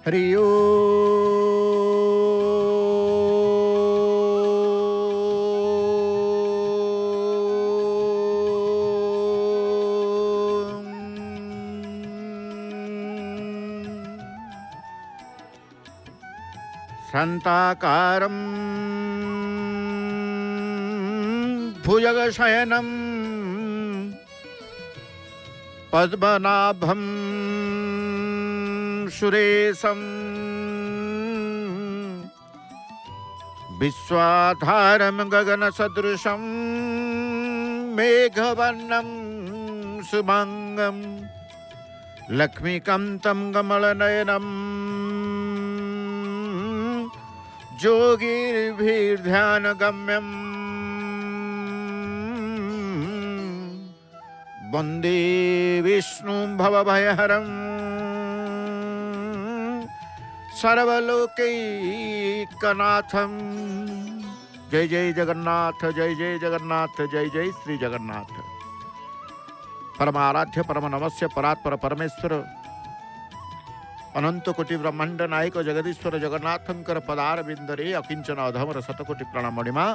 हरि ओम। शान्ताकारं भुजगशयनं पद्मनाभं सुरेशं विश्वाधारं गगनसदृशं मेघवर्णं शुभांगं लक्ष्मीकान्तं कमलनयनं योगिर्भिर्ध्यानगम्यं वन्दे विष्णुं भवभयहरं सर्वलोकैकनाथं। जय जय जगन्नाथ, जय जय जगन्नाथ, जय जय श्री जगन्नाथ। परमाराध्य परम नमस्य परात्पर परमेश्वर अनंत कोटि ब्रह्मांड नायक जगदीश्वर जगन्नाथंकर पदार बिंदरे अकिंचन अधमर शतकोटि प्रणाम मणिमा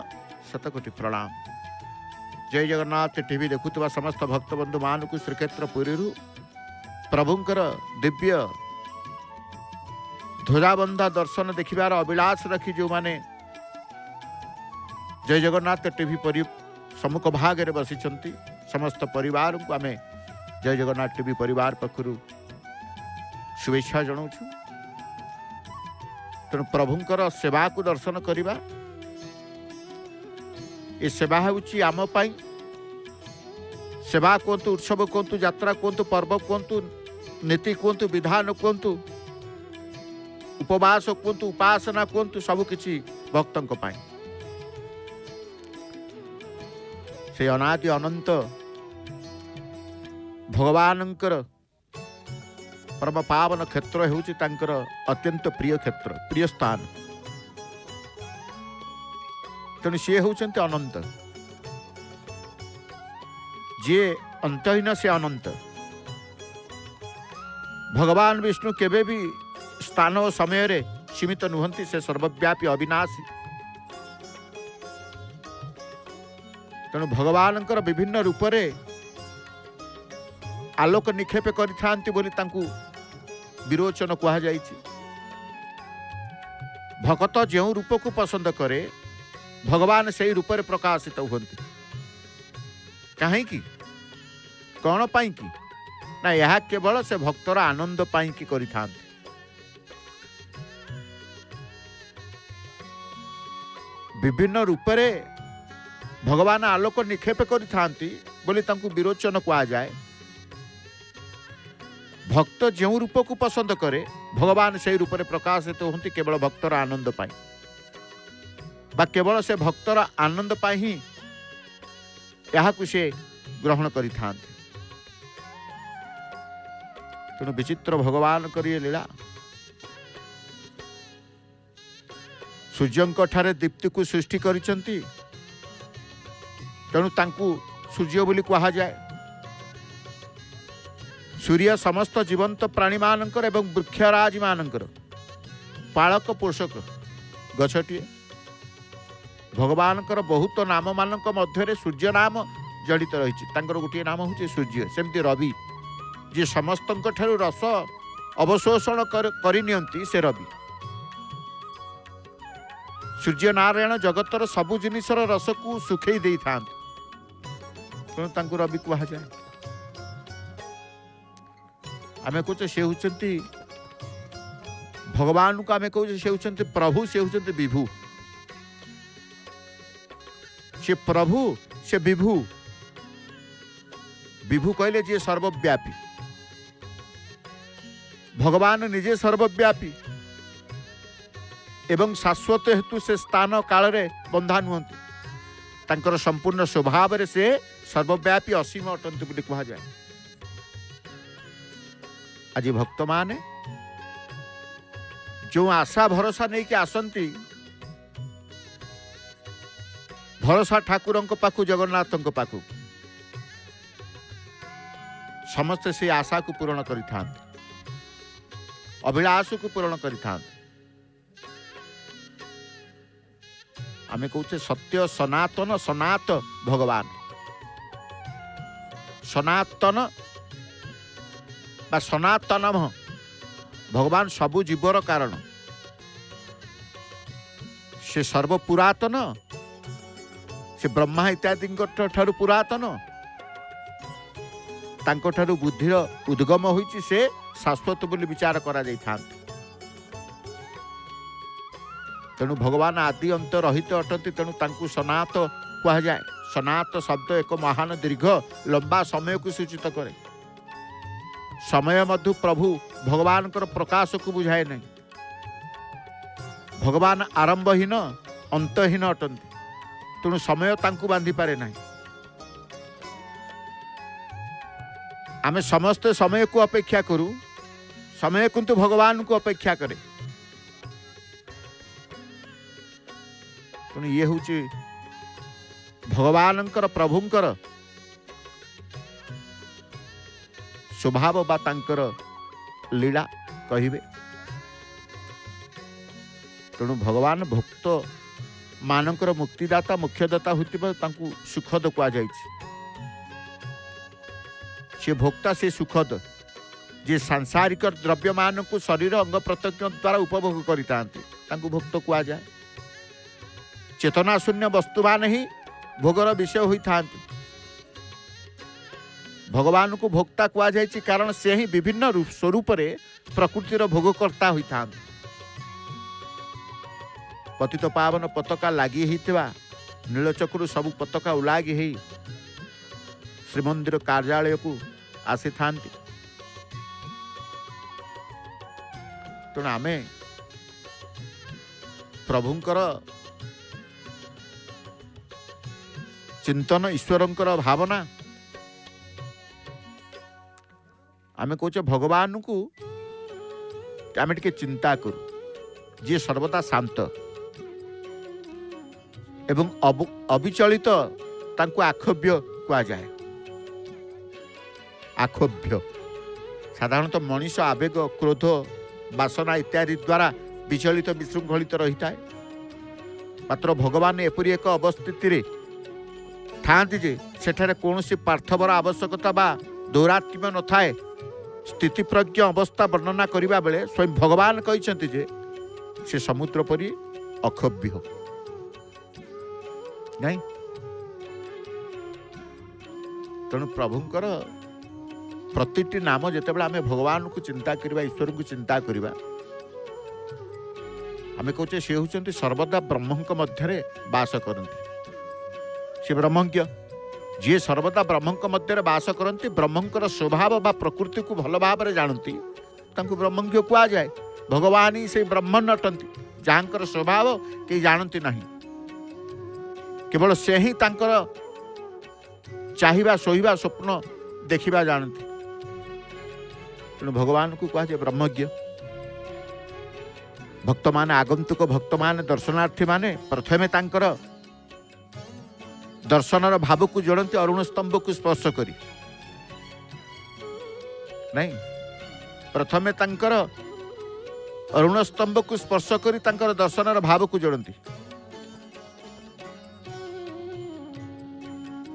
शतकोटि प्रणाम। जय जगन्नाथ टीवी देखुवा समस्त भक्तबंधु मान को श्रीक्षेत्र पुरी प्रभुंकर दिव्य ध्वजाबंधा दर्शन देखिबार अभिलाष रखी जो माने जय जगन्नाथ टीवी परि सम्मुख भाग में बसी समस्त परिवार को आम जय जगन्नाथ टीवी परिवार पक्षर शुभेच्छा जनाऊँ। तेणु प्रभुंकर सेवा को दर्शन करवा ये सेवा हूँ आम पाई सेवा कहतु उत्सव कहतु यात्रा कहतु पर्व कहतु नीति कहतु विधान कहतु उपवास कहतु उपासना कहतु सबकिछि भक्तों पाई से अनादि अनंत भगवानंकर परम पावन क्षेत्र होउछि तांकर अत्यंत प्रिय क्षेत्र प्रिय स्थान। तेणु सी होउछन्ति अनंत जे अंतहीन से अनंत। भगवान विष्णु केबे भी स्थान और समय रे सीमित नुहंती से सर्वव्यापी अविनाशी। तेणु भगवानंकर विभिन्न रूप रे आलोक निक्षेप करिथांती बोली तांकु विरोचन कहा जाइछि। भगत जो रूप को पसंद करे भगवान से रूप में प्रकाशित होती कहीं कौन पाई कि ना यह केवल से भक्तर आनंद पाई कि करिथांती। विभिन्न रूप में भगवान आलोक निक्षेप करिथांती बोली तांकु विरोचन कहा जाए। भक्त जो रूप को पसंद करे भगवान से रूप में प्रकाशित होती केवल भक्तर आनंद पाई बा केवल से भक्तर आनंद पाई ही यह से ग्रहण करिथांती। तेणु विचित्र भगवान करिए लीला। सूर्यंक ठारे दीप्ति को सृष्टि करिसंती तेणु तांकु सूर्य बोली कहा जाए। सूर्य समस्त जीवंत प्राणी मानकर एवं वृक्षराज मानकर पालक पोषक गछटिए। भगवानकर बहुत नाम मानक मध्य सूर्य नाम जड़ित रही। गोटे नाम हूँ सूर्य सेमती रवि जी समस्त रस अवशोषण करनियंती से रवि। सूर्य नारायण जगतर सबु जिनिसर रस को सुखई दे था तेणु रवि कहा जाए। आम कहे से होती भगवान को आम कहे से होती प्रभु से होती विभु। से प्रभु से विभु। विभु कहले जे सर्वव्यापी भगवान निजे सर्वव्यापी एवं शाश्वत हेतु से स्थान काल रे बंधा नुहंती। तांकर संपूर्ण स्वभाव रे से सर्वव्यापी असीम अटंती बोली कहा जाए। आज भक्त माने जो आशा भरोसा नहीं कि आसंती भरोसा ठाकुर पाखु जगन्नाथ पाखु समस्ते से आशा को पूरण करि थांती। अभिलाष को पूरण करिथा। आमे कहूचे सत्य सनातन सनात भगवान। सनातन बा सनातनम भगवान सबु जीवर कारण। से सर्व पुरातन, से ब्रह्मा इत्यादि ठारू पुरातन, तांको ठारू बुद्धिर उद्गम होइछि, से शाश्वत बोली विचार करा जाई थांत। तेणु भगवान आदि अंत रहित अटंती, तेणु तांकु सनात कहा जाए। सनात शब्द एक महान दीर्घ लंबा समय को सूचित करे। समय मध्य प्रभु भगवान प्रकाश को बुझाए नहीं। भगवान आरंभहीन अंतहीन अटंती, तेणु समय तांकु बांधि पारे नहीं। आमे समस्ते समय को अपेक्षा करूँ, समय किंतु भगवान को अपेक्षा करे। तेणु ये हूँ भगवानंकर प्रभुंकर स्वभाव बा तांकर लीला कहिबे। तेणु भगवान भक्त मानकर मुक्तिदाता मुख्यदाता होतिबा तांकु सुखद कहा जाइछि। से भोक्ता से सुखद जे सांसारिक द्रव्य मान को शरीर अंग प्रत्यंग द्वारा उपभोग करितांती, तांकु भक्त कहा जाए। चेतना शून्य वस्तुमान ही भोगर विषय होई थांती। भगवान को भोक्ता कहा जाए कारण से ही विभिन्न स्वरूप रे प्रकृतिर भोगकर्ता होई थांती। पतित पावन पताका लागी हितवा नीलचक्रु सबु पताका उलागी ही श्रीमंदिर कार्यालय को आसी थांती। तेणु आमे प्रभुंकर चिंतन ईश्वरंकर भावना आमे कहचे भगवान को आमे टिके चिंता करू, जे सर्वदा शांत एवं अविचलित तांको आक्षोभ्य कहा जाए। आक्षोभ्य साधारणतः मनीष आवेग क्रोध वासना इत्यादि द्वारा विचलित विशृंखलित रही है। मात्र भगवान एपरी एक अवस्थिति थांती जे सेठारे कौनसी पार्थवर आवश्यकता बा दौरात्म्य न थाए। स्थिति प्रज्ञ अवस्था वर्णना करिबा बेले स्वयं भगवान कहिसेंति जे से समुद्र परी अक्षोभ्य हो नहीं। तेणु प्रभुंकर प्रतिटी नाम जेतेबेले आमे भगवान को चिंता करिबा, ईश्वर को चिंता करिबा, आमे कहचे से होचंती सर्वदा ब्रह्मंक मध्यरे वास करंती। से ब्रह्मज्ञ जे सर्वदा ब्रह्मंक मध्यरे वास करंती, ब्रह्मंकर स्वभाव बा प्रकृति को भल भाव जानती, तांको ब्रह्मज्ञ कहा जाए। भगवान ही से ब्रह्मन अटंती, जहाँकर स्वभाव कहीं जानती नहीं। केवल से ही तांकर चाहिबा सोहिबा स्वप्न देखिबा जानती। तेणु भगवान को कहा जाए ब्रह्मज्ञ। भक्त माने आगंतुक भक्त माने दर्शनार्थी माने प्रथमे तांकर दर्शनर भाव को जोड़ती अरुण स्तंभ को स्पर्श करी नहीं। प्रथमे तांकर अरुण स्तंभ को स्पर्श करी तांकर दर्शनर भाव को जोड़ती।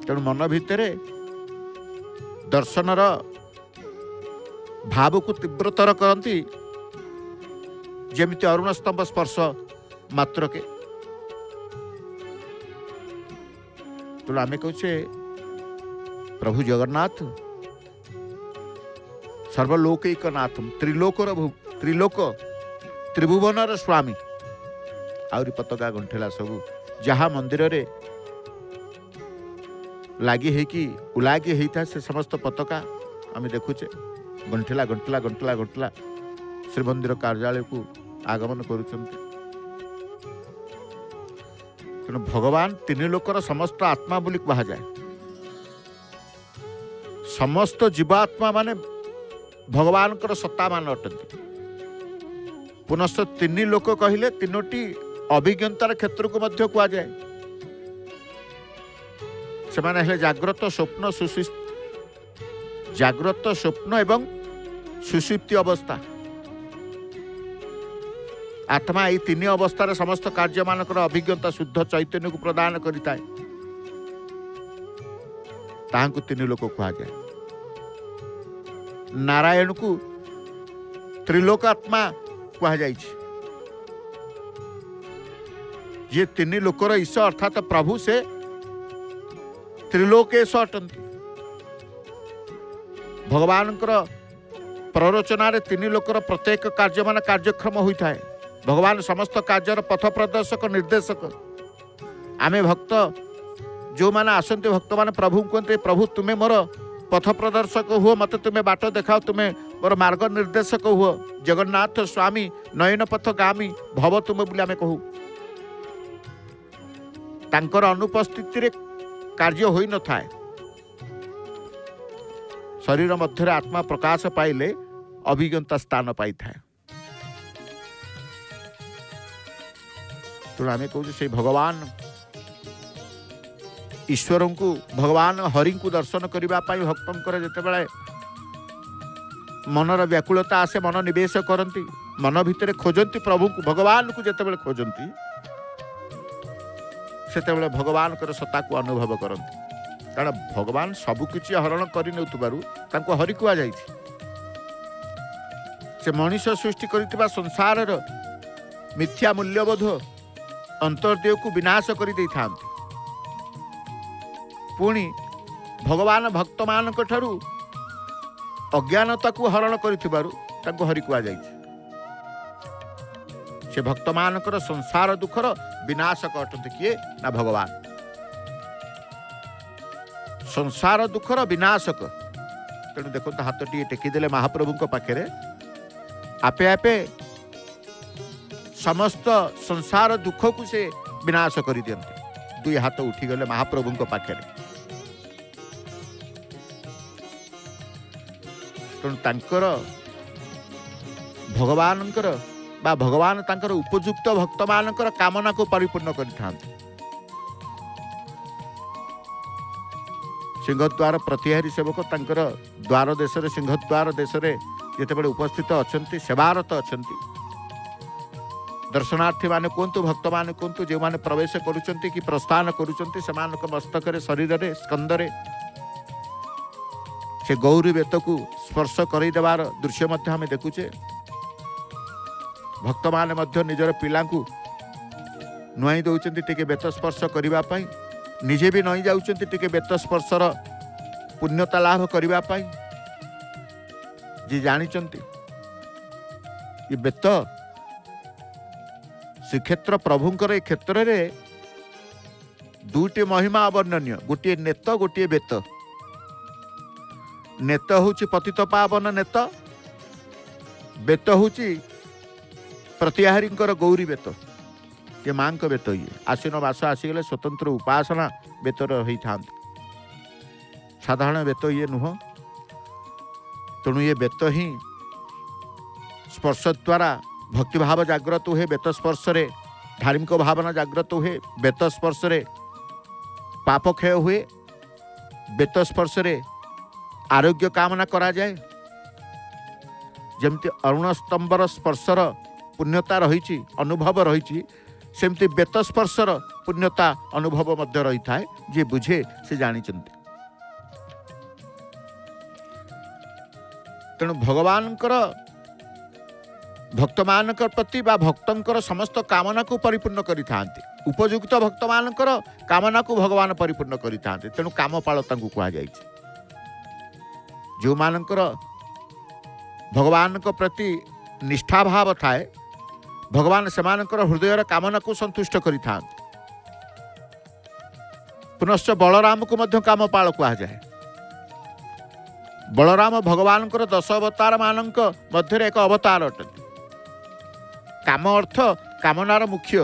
तेणु मन भितरे दर्शनर भाव को तीव्रतर करती, जेमिति अरुण स्तंभ स्पर्श मात्र के। तो आमे कहचे प्रभु जगन्नाथ सर्वलोकैक नाथम, त्रिलोक त्रिभुवनर स्वामी। आउरी पताका गंठेला सबू जहाँ मंदिर रे लागी है कि उलागी है से समस्त पताका आमे देखुचे गंठेला गंठेला गंठेला गंठेला श्रीमंदिर कार्यालय को आगमन करुचंती। तेणु भगवान तीन लोकर समस्त आत्मा बोली कहा जाए। समस्त जीवात्मा माने भगवान सत्ता मान अटंती। पुनश्च तीन लोक कहले तीनोटी अभिज्ञतार क्षेत्र को मध्य कहा जाए। से माने हेले जाग्रत स्वप्न जाग्रत स्वप्न एवं सुषुप्ति अवस्था। आत्मा यही तीन अवस्थार समस्त कार्य मानकर अभिज्ञता शुद्ध चैतन्य को प्रदान करिताए ताहांकु तीन लोक कहा जाए। नारायण को त्रिलोक आत्मा कहा जाए। ये तीन लोकर ईश्वर अर्थात प्रभु से त्रिलोकेश अटंती। भगवान प्ररोचन तीन लोकर प्रत्येक कार्य मान कार्यक्रम होता है। भगवान समस्त कार्यर पथ प्रदर्शक निर्देशक। आमे भक्त जो मैंने आसंती भक्त मैंने प्रभु कहते प्रभु तुम्हें मोर पथ प्रदर्शक हुओ, मत तुम्हें बाट देखाओ, तुम्हें मोर मार्ग निर्देशक हुओ। जगन्नाथ स्वामी नयन पथ गामी भव तुम्हें बोली आमे कहू। तांकर अनुपस्थिति रे कार्य होई न थाए। शरीर मध्य आत्मा प्रकाश पाइले अभिज्ञता स्थान पाई थाए। तो आमे कहू से भगवान ईश्वर को भगवान हरि को दर्शन करने भक्तंकर जितेबाला मनर व्याकुलता आसे मन निवेश करती, मन भितर खोजती प्रभु को, भगवान को जितेबाला खोजती सेतेबाला भगवान सत्ता को अनुभव करती। कारण भगवान सबकिछि हरण कर हरि कुआ जाइछि। से मनुष्य सृष्टि करथिबा संसार मिथ्या मूल्यबोध अंतर्देव को विनाश कर दे था। पुणी भगवान भक्त मान अज्ञानता को हरण कर हरि कुआ जाइछि। से भक्त मानकर संसार दुखर विनाशक अटंती किए ना भगवान। संसार दुखर विनाशक। तेणु देखो हाथ टी टेकीदेले महाप्रभु पाखे आपे आपे समस्त संसार दुख को से विनाश कर दियंते। दुई हाथ उठीगले महाप्रभु पाखे। तेणु तांकर भगवानकर बा भगवान तांकर उपयुक्त भक्त मानकर कामना को परिपूर्ण करिथांते। सिंहद्वार प्रतिहारी सेवक तांकर द्वार देश सिंहद्वार देश जितेबाला उपस्थित अच्छा सेवारत अच्छा दर्शनार्थी माने कहतु भक्त माने कहतु जो माने प्रवेश करुचंती कि प्रस्थान करुचंती सेमानक मस्तक शरीर रे स्कंदरे से गौरी बेत को स्पर्श करदेवार दृश्य मध्य आम देखुचे। भक्त माने मध्य निजर पिला को नुआई दौरान टिके बेत स्पर्श करने निजे भी नई जाउचंती टिके बेत स्पर्शर पुण्यता लाभ करने जी जानिचंती ये बेत श्रीक्षेत्र प्रभुंकर क्षेत्र रे दुईटी महिमा अवर्णनीय। गोटे नेत गोटे बेत। नेत होची पतित पावन नेत, बेत होची प्रतिहारींकर गौरी बेत। ये मां का बेत। ये आश्विन मास आसीगले स्वतंत्र उपासना बेतर होता। साधारण बेत ये नुह। तेणु ये बेत ही स्पर्श द्वारा भक्तिभाव जागृत हुए। बेत स्पर्श रे धार्मिक भावना जागृत हुए। बेत स्पर्श रे पाप क्षय हुए। बेत स्पर्श रे आरोग्य कामना करा जाए। जमती अरुण स्तंभर स्पर्शर पुण्यता रही अनुभव रही सेमती बेत स्पर्शर पुण्यता अनुभव मध्य रही थाए। जे बुझे से जानिचंती। तेणु भगवानकर भक्त मानकर प्रति बा भक्तंकर समस्त कामना को परिपूर्ण करिथांती। उपयुक्त भक्त मानकर कामना को भगवान परिपूर्ण करिथांती। तेणु कामपाल तांकु कहा जाइछि। जो मानकर भगवान को प्रति निष्ठा भाव थाए भगवान सेमानकर हृदयर कामना को संतुष्ट करिथांती। पुनश्च बलराम को मध्य कामपाल कहा जाए। बलराम भगवान 10 अवतार मानक मध्य एक अवतार अटंती। काम अर्थ कामनार मुख्य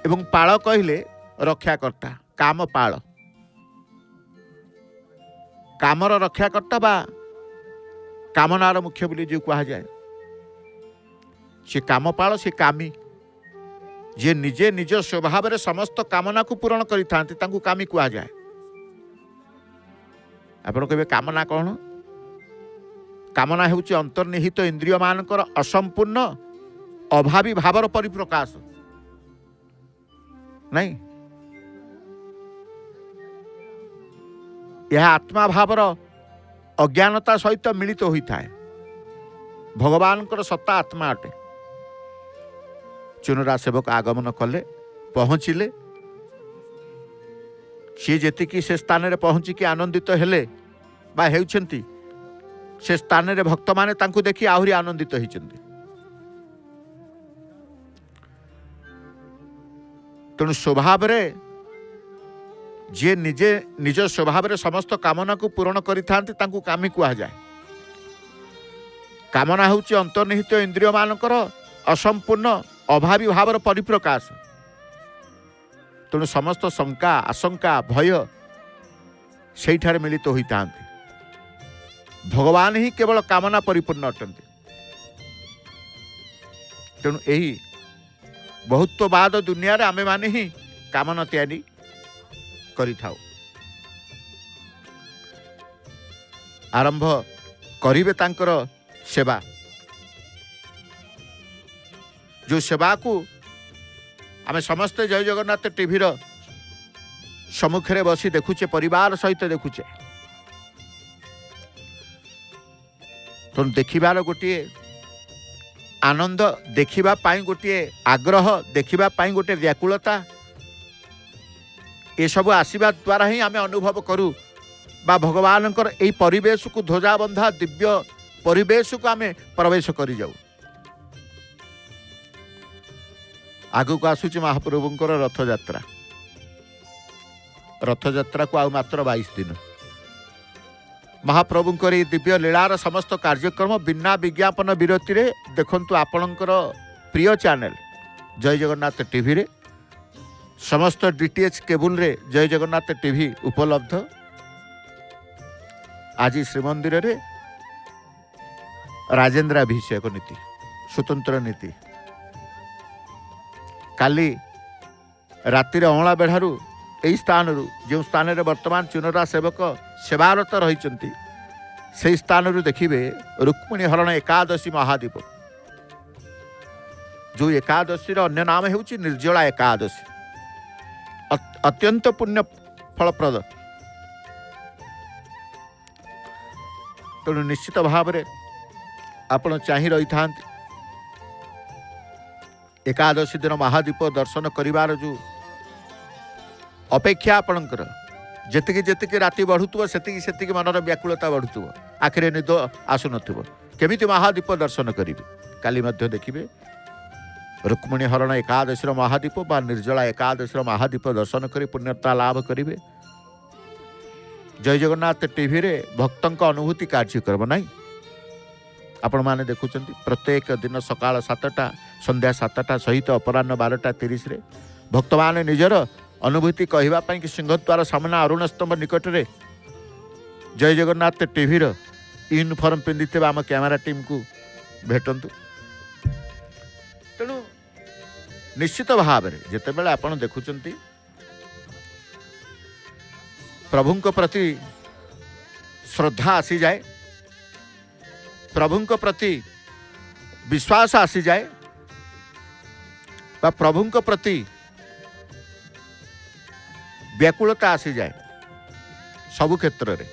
एवं पाल कहले रक्षाकर्ता। काम पाल कामर रक्षाकर्ता बा कामनार मुख्य बोली जो कहा जाए। से कामपाल से कामी जे निजे निज स्वभाव रे समस्त कामना को पूरण करिथांती तांकु कामी कहा जाए। आपण कहबे कामना कौन? कामना हेउची अंतर्निहित इंद्रिय मानकर असंपूर्ण अभावी भावर परिप्रकाश नहीं, यह आत्मा भावर अज्ञानता सहित मिलित होता है। भगवान सत्ता आत्मा अटे। चुनरा सेवक आगमन कले, पहुँचिले, सी जी से स्थान में पहुँचिकी आनंदित हेले बा हेउछंती, से स्थान में भक्त माने तांकु देखि आहुरी आनंदित होइछंती। तेणु स्वभाव रे जे निजे निज स्वभाव रे समस्त कामना को पूर्ण करिथांती तांकु कामी कुहा जाए। कामना होउची अंतर्निहित इंद्रिय मानकर असंपूर्ण अभावी भावर परिप्रकाश। तेणु समस्त शंका आशंका भय सेठारे मिलित होता। भगवान ही केवल कामना परिपूर्ण अटंती। तेणु यही बहुत्ववाद दुनिया रे आमे माने ही कामना तैयारी करि थाउ। आरंभ करिवे तांकर सेवा, जो सेवा को आमे समस्ते जय जगन्नाथ टीवी रो सम्मुखें बसी देखुचे, परिवार सहित देखुचे। तो देखिबार गोटे आनंद, देखिबा पाई गोटे आग्रह, देखिबा पाई गोटे व्याकुलता, ये सब आसीबा द्वारा ही आमे अनुभव करू बा भगवान यही परिवेश को ध्वजा बंधा दिव्य परिवेश को आमे प्रवेश करी जाऊ। आगु को आसुची महाप्रभुंकर रथयात्रा। रथयात्रा को आ मात्र 22 दिन। महाप्रभुंकर ये दिव्य लीलार समस्त कार्यक्रम बिना विज्ञापन विरति रे देखंतु आपणकर प्रिय चैनल जय जगन्नाथ टीवी रे, समस्त डीटीएच केबुल रे जय जगन्नाथ टीवी उपलब्ध। आज श्रीमंदिर रे राजेन्द्राभिषेक नीति, स्वतंत्र नीति। काली राति अँला बेढ़ारू यही स्थान जो स्थान रे वर्तमान चुनरा सेवक सेवारत रही से स्थान देखिए रुक्मिणी हरण एकादशी महादीप। जो एकादशी अन्य नाम है निर्जला एकादशी, अत्यंत पुण्य फलप्रद। तेणु निश्चित भाव में आपण चाहि रही था एकादशी दिन महादीप दर्शन करिवार जो अपेक्षा आपणकर जेतिकी जेतिकी राति बढ़ुव सेतिकी सेतिकी मनर व्याकुलता बढ़ुव, आखिरे निद आसुन केमिति महादीप दर्शन करिवे। काली मध्य देखिए रुक्मिणी हरण एकादशी महादीप बा निर्जला एकादशी महादीप दर्शन करी पुण्यता लाभ करिवे। जय जगन्नाथ टीवी रे भक्तों अनुभूति कार्यक्रम नहीं आपण माने देखुचंती। प्रत्येक दिन सकाळ 7टा संध्या 7टा सहित अपराह्न 12:30 रे भक्त माने निजर अनुभूति कहवा कि सिंहद्वार सामना अरुण स्तंभ निकट रे जय जगन्नाथ टीवी रो यूनिफॉर्म पिंधि आम कैमेरा टीम को भेटंतु। तेणु निश्चित भाव में जितेबाला आपण देखुचंती प्रभुंक प्रति श्रद्धा आसी जाए, प्रभुंक प्रति विश्वास आसी जाए, प्रभुंक प्रति व्याकुलता आसी जाए सबु क्षेत्र रे,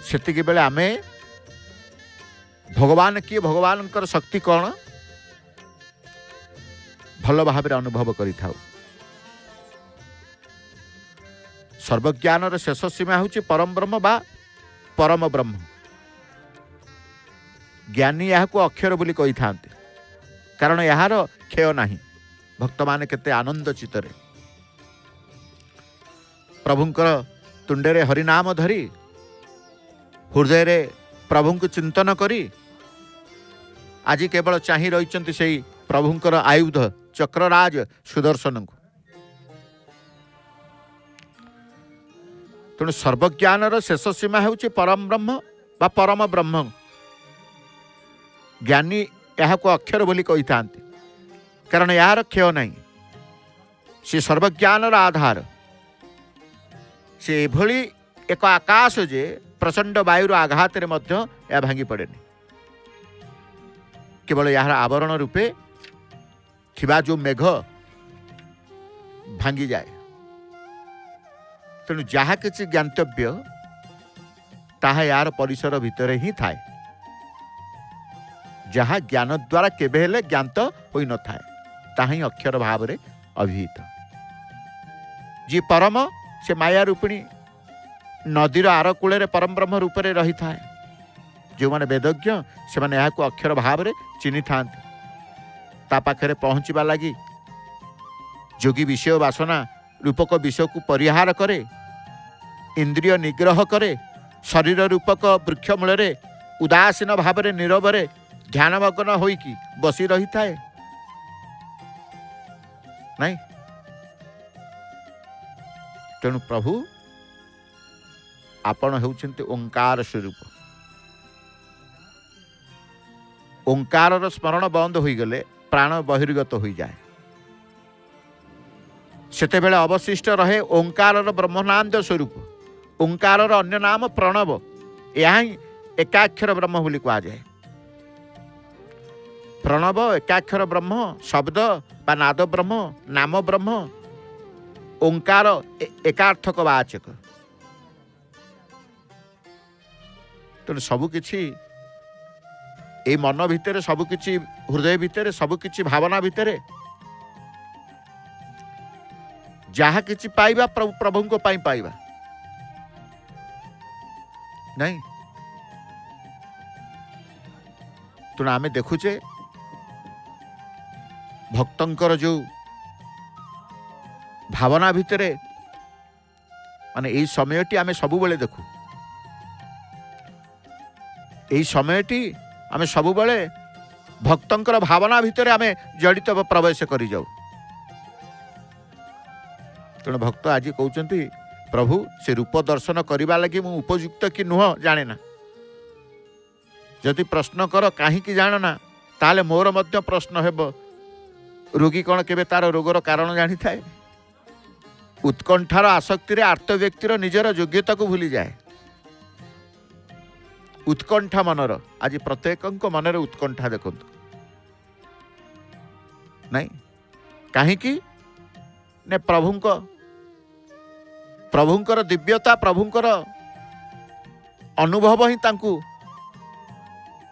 सेतिकी बेले आमे भगवान किए भगवान शक्ति कौन भल भाव अनुभव करि थाउ। सर्वज्ञान शेष सीमा हूँ परम ब्रह्म बा परम ब्रह्म। ज्ञानी यहाँ को अक्षर बोली कही था, कारण यार क्षय नहीं। भक्त माने केते आनंद चित्तरे प्रभुंकर तुंडे हरिनाम धरी हृदय रे प्रभु को चिंतन करी आज केवल चाहि रही से प्रभुंकर आयुध चक्रराज सुदर्शन को। तेणु सर्वज्ञान शेष सीमा हूँ परम ब्रह्म बा परम ब्रह्म। ज्ञानी यहाँ को अक्षर बोली कही था, कारण यार क्षय नहीं। से सर्वज्ञान आधार, से भली एक आकाश जे प्रचंड वायुर आघात रे मध्य या भांगी पड़ेनी। केवल यार आवरण रूपे थिबा जो मेघ भांगी जाए। तेणु जहा किसी ज्ञातव्य ताहा यार परिसर भितर ही थाए, जहा ज्ञान द्वारा केबे हेले ज्ञात होई न थाए, ताहा ही अक्षर भाव रे अभिहित। जी परम से माया रूपिणी नदीर आर कूल परम ब्रह्म रूप से रही थाए। जो माने वेदज्ञ से माने यहाँ को अक्षर भाव रे चिन्हि थांते। ता पाखरे पहुँचवा लगी जोगी विषय वासना रूपक विषय को परिहार करे, इंद्रिय निग्रह करे, शरीर रूपक वृक्ष मूल उदासीन भाव रे नीरव रे ध्यानमग्न होइकी बसी रही थाए। नहीं तेणु प्रभु आपण हेउछन्ते ओंकार स्वरूप। ओंकार स्मरण बंद हो गले प्राण बहिर्गत हो जाए। सेते बेले अवशिष्ट रहे ओंकार ब्रह्मनाद स्वरूप। ओंकार अन्य नाम प्रणव, यह एकाक्षर ब्रह्म बोली कहा जाए। प्रणव एकाक्षर ब्रह्म, शब्द बा नाद ब्रह्म, नाम ब्रह्म। ओंकार एकार्थक वाचक। तेणु सबकिछि ए मन भितर, सबकिछि हृदय भितर, सबकिछि भावना भितर जहा किछि पाइबा प्रभु को पाई पाइबा नहीं। तेणु आमे देखुचे भक्तंकर जो भावना भितरे माने यही समयटी आमे सबुबले देखु। यही समयटी आमे सबुबले भक्तंकर भावना भितरे आमे जड़ित प्रवेश करि जाऊ। तेणु भक्त आज कहते प्रभु से रूप दर्शन करने लगी मु उपयुक्त कि नुह जाने ना। जदि प्रश्न कर कहीं जानना ताले मोर मध्य प्रश्न हेब रोगी कौन केबे तार रोगर कारण जानी थाए। उत्कंठार आसक्ति आर्त व्यक्तिर निजर योग्यता को भूली जाए। उत्कंठा मनर आज प्रत्येक मनर उत्कंठा देखु नहीं कहीं ने प्रभुंकर दिव्यता प्रभुंकर अनुभव ही तांकु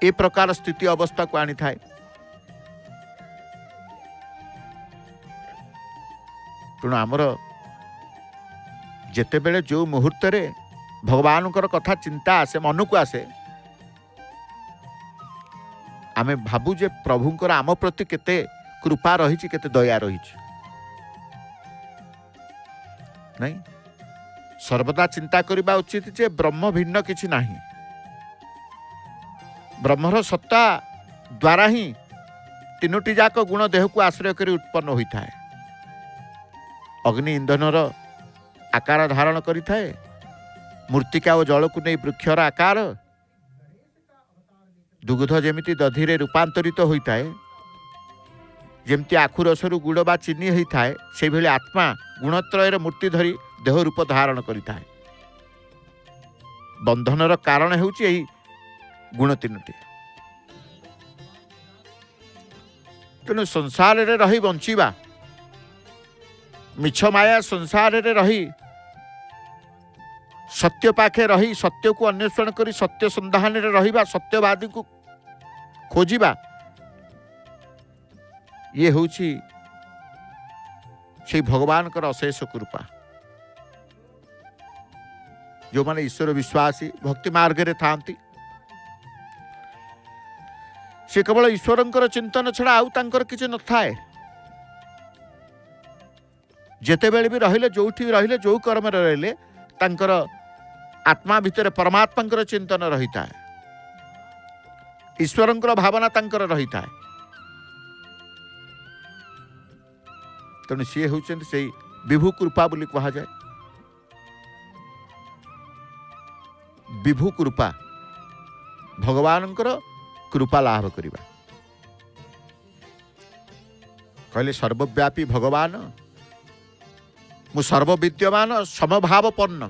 ए प्रकार स्थिति अवस्था को आनी थाए। तेणु आमर जेते बेले जो मुहूर्त रे भगवान कथा चिंता आसे मन को आसे आमे भाबू जे प्रभुंकर आम प्रति केते कृपा रही केते दया रही नहीं। सर्वदा चिंता करबा उचित जे ब्रह्म भिन्न किछि नाही। ब्रह्मर सत्ता द्वारा ही तीनोटी जाक गुण देह को आश्रय करी उत्पन्न होता है। अग्नि इंधनर आकार धारण करिथाए, मूर्तिका और जल को नहीं वृक्षर आकार, दुग्ध जेमिति दधीरे रूपांतरित होता है, जेमती आखु रसरु गुड़ बा चीनी होता है, से भली आत्मा गुणत्रयर मूर्ति धरी देह रूप धारण करिथाए। बंधनर कारण हेउची एही गुण तीनोटी। तेणु संसार रे रही बंचिबा, मिछ माया संसार रे रही सत्य पाखे रही सत्य को अन्वेषण करी सत्य संधान रे रहिबा, सत्यवादी को खोजिबा, ये होची से भगवान कर अशेष कृपा। जो माने ईश्वर विश्वासी भक्ति मार्ग रे थांती से केवल ईश्वरंकर चिंतन छड़ा आउ तांकर किछि न थाए। जेते बेले भी रहिले जोठी रहिले जो कर्म रे रहिले तांकर आत्मा भितर परमात्मांकर चिंतन रहिता है, ईश्वरंकर भावना तांकर रहिता है। तेणु सी होउछन्ति सेही विभु कृपा बोली कहा जाए। विभु कृपा भगवानंकर कृपा लाभ करिबा। कहले सर्वव्यापी भगवान मु सर्वविद्यमान समभावपन्न,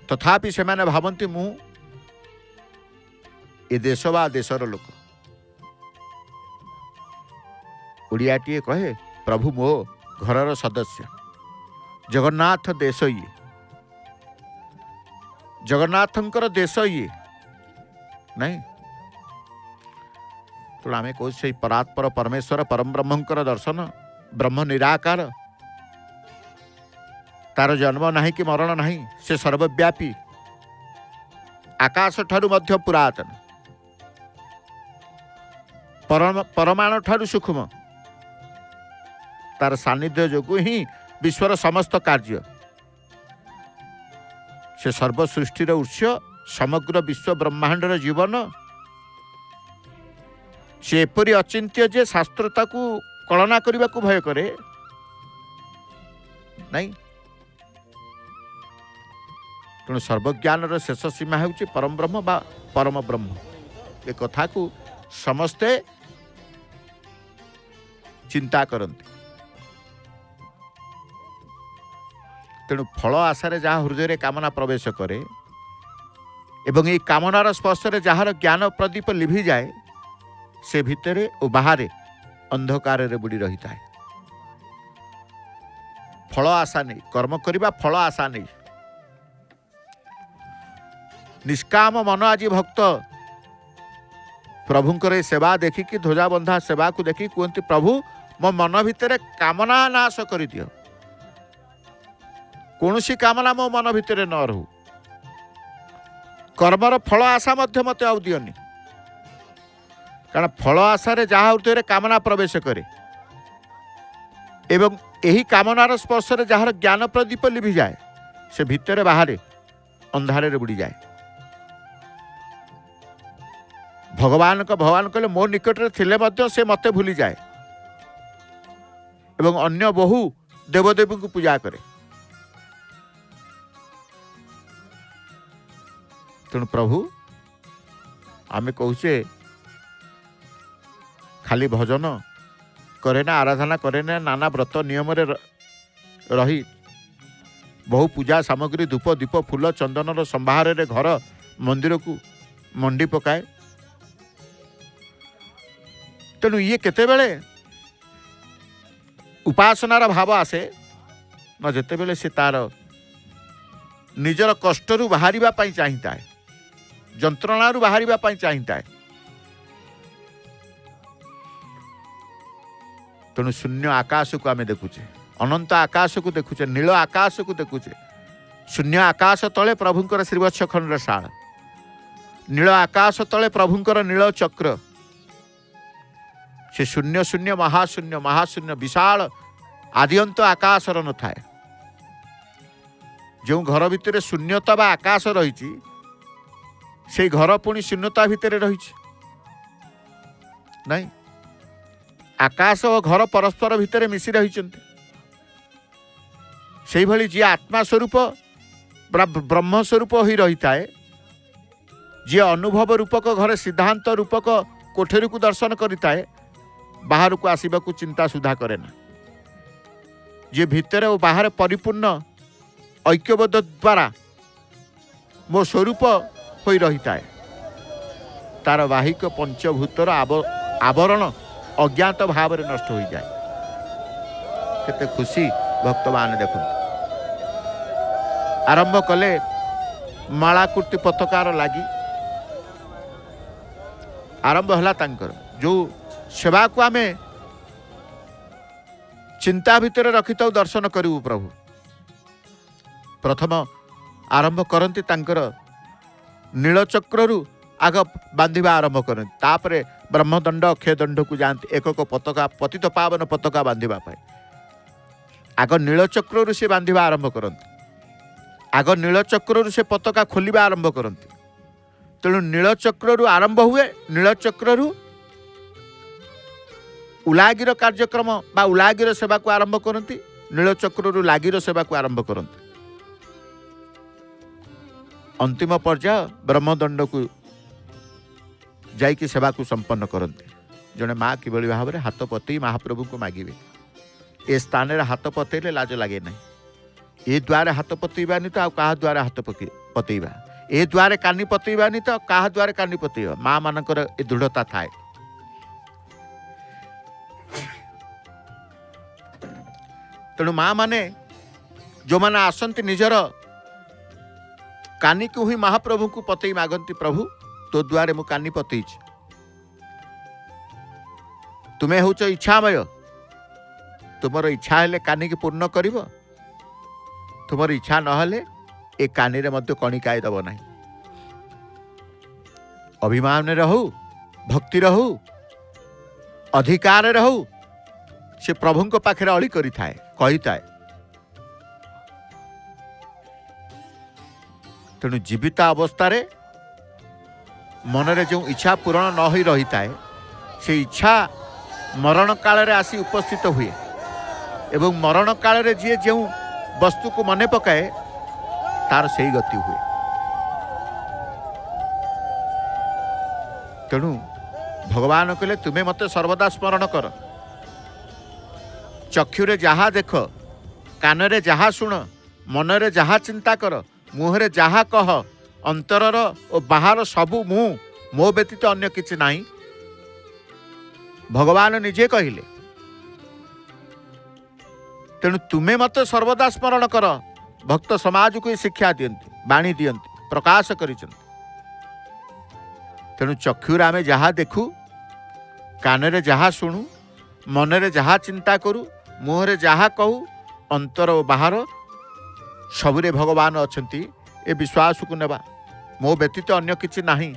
तथापि से माने भावन्ति मु ए देश बा देशर लोक ओडियाटीए कहे प्रभु मो घरर सदस्य जगन्नाथ देश ये जगन्नाथंकर देश ये नहीं तो आम कह से परात्पर परमेश्वर परम ब्रह्मंकर दर्शन ब्रह्म निराकार तार जन्म नहीं कि मरण नहीं से सर्वव्यापी आकाश ठारू मध्य पुरातन परमाणु ठारू सूक्ष्म तार सानिध्य जोगु ही विश्वर समस्त कार्य से सर्व सृष्टिर उत्स समग्र विश्व ब्रह्मांडर जीवन से एपरी अचिंत्य जे शास्त्रता को कलना करने को भय करे नहीं तेणु सर्वज्ञान शेष सीमा होची परम ब्रह्म बा परम ब्रह्म ए कथा को समस्ते चिंता करते तेणु फल आशारे जहाँ हृदय कामना प्रवेश करे एवं ये कामनार स्पर्श जार ज्ञान प्रदीप लिभि जाए से भितरे और बाहर अंधकार रे बुड़ी रही है फल आशा नहीं कर्म करवा फल आशा नहीं निष्काम मन आज भक्त प्रभुंकर सेवा देखिकी ध्वजा बंधा सेवा को देखी कहते प्रभु मो मन भितर कामना नाश कर दियो कौन सी कामना मो मन भितर न रहू कर्मर फल आशा मत आउ दियोनी कारण फल आशारे जहाँ हृदय कामना प्रवेश करे एवं यही कामनार स्पर्श जार ज्ञान प्रदीप लिभि जाए से भितर बाहर अंधारे बुड़ी जाए भगवान कहले मो निकट थिले मध्य से मते भूली जाए एवं अन्य बहु देवदेवी को पूजा करे तेणु प्रभु आमे कहूचे खाली भजन करे ना आराधना करे ना नाना व्रत नियम रही बहु पूजा सामग्री धूप दीप फूल चंदन संभार रे घर मंदिर को मंडी पकाए तेणु ये केतेबेले उपासनार भाव आसे न जेतेबेले से तार निजर कष्टरू बाहरिबा पई चाहिता है जंत्रणारू बाहरिबा पई चाहिता है तेणु शून्य आकाश को आमे देखुचे अनंत आकाश को देखुचे नील आकाश को देखुचे शून्य आकाश तले प्रभुंकर श्रीवत्स खंड शाल नील आकाश तले प्रभुंकर नील चक्र से शून्य शून्य महाशून्य विशाल आदिअंत आकाशर न थाए जो घर भितर शून्यता बा आकाश रही से घर पुणी शून्यता भितर रही नहीं आकाश और घर परस्पर भितर मिशी रही से भली जी आत्मा स्वरूप ब्रह्म स्वरूप ही रही थाए जी अनुभव रूपक घर सिद्धांत रूपक कोठरी को दर्शन करिताए बाहर को आसवा को चिंता सुधा करे ना जे भितर और बाहर परिपूर्ण ऐक्यबद्ध द्वारा मो स्वरूप हो रही थाए तार बाहिक पंचभूतर आवरण अज्ञात भाव में नष्ट हो जाए केते खुशी भक्त मान देखु आरंभ कले मालाकुर्ती पताकार लगी आरंभ है जो सेवा को आमे चिंता भितर रखी दर्शन करू प्रभु प्रथम आरंभ करती नीलचक्रु आग बांधिबा आरंभ करती तापरे ब्रह्मदंड अक्षयदंड को जाती एक पताका पतित पावन पताका बांधिबा पाए आग नीलचक्रु से बांधिबा आरंभ करती आग नीलचक्रु से पताका खोलिबा आरंभ करती तेणु नीलचक्रु आरंभ हुए नीलचक्रु उलागिर कार्यक्रम बा उलागिर सेवा को आरंभ करती नीलचक्रु लागिर सेवा को आरंभ करती अंतिम पर्याय ब्रह्मदंड को जाइकी सेवा को संपन्न करती जड़े माँ किभली भाव में हाथ पतई महाप्रभु को मागिबे ए स्थान रे हाथ पतईले लाज लगे ना ये द्वारे हाथ पतईबानी तो आ द्वारा हाथ पतईबा ए द्वारे कानी पतेबानी तो क्या द्वारे कानी पतेब माँ मानकर ए दृढ़ता थाए। तेणु माँ माने जो मैंने आसंती निजर कानी को ही महाप्रभु को पतई मागंती प्रभु तो द्वारे मु कानी पतई तुम्हें हूच इच्छामय तुमर इच्छा हेले कानी की पूर्ण करिव तुमर इच्छा नहले ए कानी रे मध्य कणिकाए दब नहीं। अभिमान रहू भक्ति रहू अधिकार रहू से प्रभु को पाखे अली करी थाए कही थाए। तेणु जीवित अवस्था रे मनरे जो इच्छा पूरण न हो रही थाए से इच्छा मरण काल रे आसी उपस्थित हुए एवं मरण काल रे जी जो वस्तु को मने पकाए तार सही गति हुए। तेणु भगवान कहले तुम्हें मते सर्वदा स्मरण कर चक्षुरे जहा देख कानरे जहा शुण मनरे जहा चिंता कर मुहरे जहा कह अंतरर और बाहर सबू मो व्यतीत अन्य किछि नाही भगवान निजे कहिले। तेणु तुम्हें मत सर्वदा स्मरण कर भक्त समाज को शिक्षा दियंती बाणी दियंती प्रकाश करिसंती। तेणु चक्षुरे आमे जहा देखू कानरे जहा शुणु मनरे जहा चिंता करू मुहरे जहा कहू अंतर और बाहर सबुरे भगवान अछंती ए विश्वास को नेबा मो व्यतीत अन्य किछि नाही।